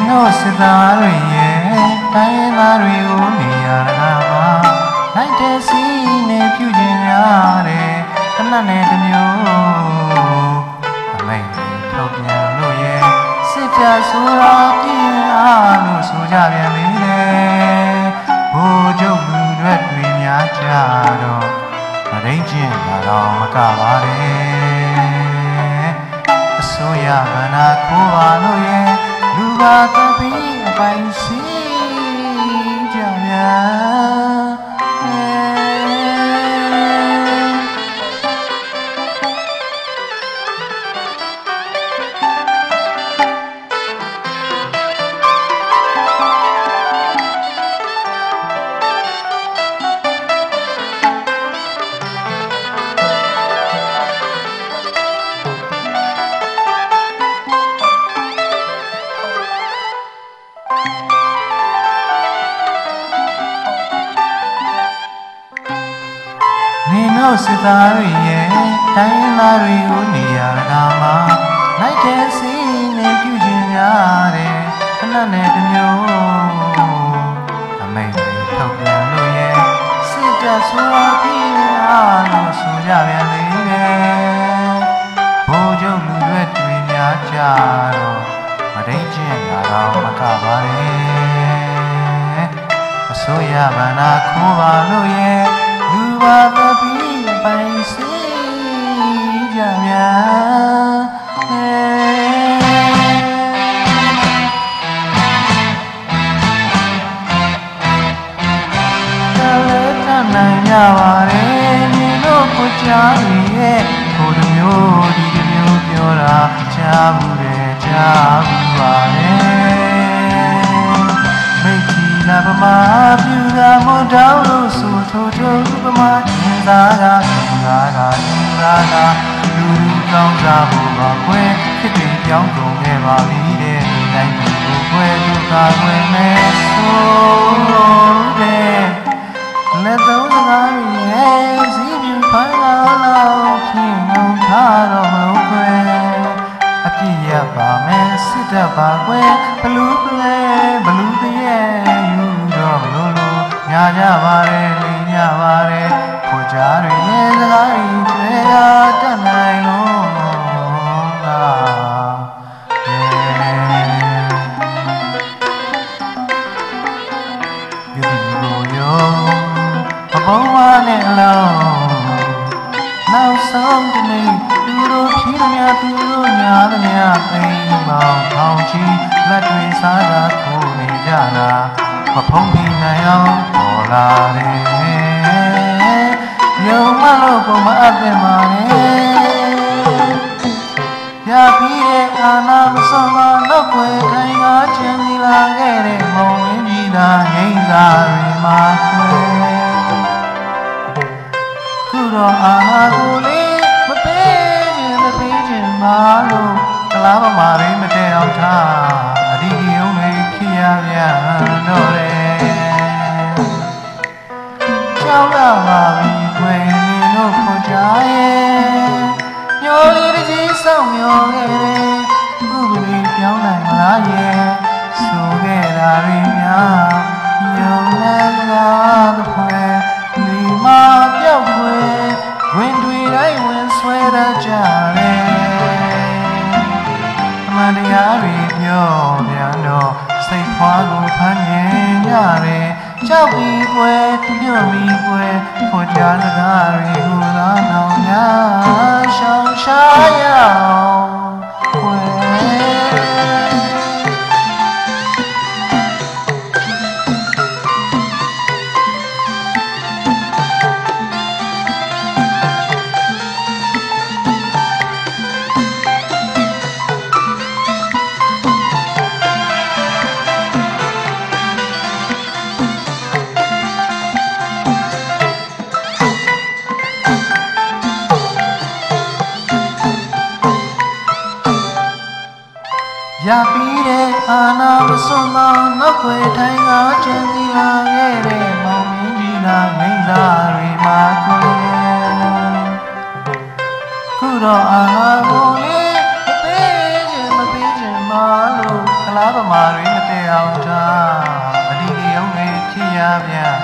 နို့စစ်သားတွေရဲ့တိုင်းရင်းသားတွေကိုနေရာတကာမှာလိုက်တဲ့စီးနဲ့ပြုကျင်များတယ်တနတ်နဲ့တမျိုးအမိတ်ထုတ်ပြန်လို့ရဲ့စစ်ပြဆိုတာပြင်းအားလို့ဆိုကြပြန်လေဘိုးချုပ်လူတွေများကြတော့မရင်းကျင်လာတော့မကပါနဲ့အစိုးရဗန္နာခိုးပါလို့ရဲ့လူပါတပီးအပိုင်စီကြများစစ်သားတွေရဲ့တိုင်းရင်းသားတွေကိုနေရာတကာမှာလိုက်တဲ့စီးနဲ့ပြုကျင်များတယ်ခဏနဲ့တမျိုးအမိတ်တွေထုတ်ပြန်လို့ရဲ့စစ်တပ်ဆိုတာပြင်းအားလို့ဆိုကြပြန်လေဘိုးချုပ်လူတွေများကြတော့မရင်းကျင်လာတော့မကပါနဲ့အစိုးရဗန္နာခိုးပါလို့ရဲ့လူပါတပီးပိုင်စီကြများတလည်းတနိုင်ကြပါတယ်ညီတို့ကိုကြားရဲ့ဟိုတစ်မျိုးဒီတစ်မျိုးပြောတာကြားဘူးတယ်ကြားဘူးပါတယ်မိတ်ကြီးလာပမာပြူတာမတော်လို့ဆိုထိုးထိုးပမာသာကလူကောင်းစားဖို့ပါခွဲဖြစ်ပြီးပြောင်းကုန်ခဲ့ပါပြီတဲ့တိုင်းကိုခွဲသူသာခွဲမဲ့ဆိုတဲ့လက်သုံးစကားရဲ့စီးပြဖိုင်းလာလို့ဖြစ်ငုံထားတော့မလို့ခွဲအပြည့်ရပါမယ်စစ်တပ်ပါခွဲဘလူးတရဲ့ယူတော့မလို့ညာကြပါတယ်လိမ်ကြပါတယ်ကိုကြားတွေရဲ့စကားတွေတတ်နိုင်လို့လားဒီလိုရောအပေါင်းမနဲ့အလုံးနောက်ဆုံးတနေ့သူတို့ဖြီးများသူတို့ညာများအိမ်ပေါင်းထောင်ချီလက်တွေစားတာခိုးနေကြတာမဖုံးပြနိုင်အောင်ပေါ်လာတယ်ယုံမလို့ပုံမအပ်တယ်မှာရပြီးတဲ့အာနာမဆုံးမနောက်ွယ်ထိုင်ကားချင်စီလာခဲ့တဲ့မုံရင်းကြီးသာငိမ့်စာတွေမှာခွဲခုတော့အာဟာကိုလေးမပေးခြင်းမလို့ကလားပမာရင်းမတဲအောင်ထားအဒီယုံလေးဖြစ်ရပြန်တော့တယ်ကြောက်လာပါပြီခွဲတို့ကိုကြားရဲ့ညိုလေးတစ်ကြီးဆောင်မျောခဲ့တယ်ဥပဒေပြောင်းနိုင်မလားရဲ့ဆိုခဲ့တာတွေများညုံလည်းကားတစ်ခွဲဒီမှာပြောက်ခွဲဝင်တွေတိုင်းဝင်ဆွဲတတ်ကြတယ်အမှန်တရားတွေပြောပြန်တော့စိတ်ဖွားကိုဖမ်းမြင်ရတယ်ကြောက်ပြီးကွယ်ညွတ်ပြီးကွယ်ခေါ်ကြစကားတွေကိုသာနောင်များရှောင်ရှားရအောင်ကွယ်ရပြီးတဲ့အာနာမဆုံးမနောက်ွယ်ထိုင်ကားချင်စီလာခဲ့တဲ့မောင်မင်းကြီးလာငိမ့်စာတွေမှာခွဲခုတော့အာနာကိုလေးမပေးခြင်းမလို့ကလားပမာတွေ ယောက်သားမတိရုံပဲဖြစ်ရပြန်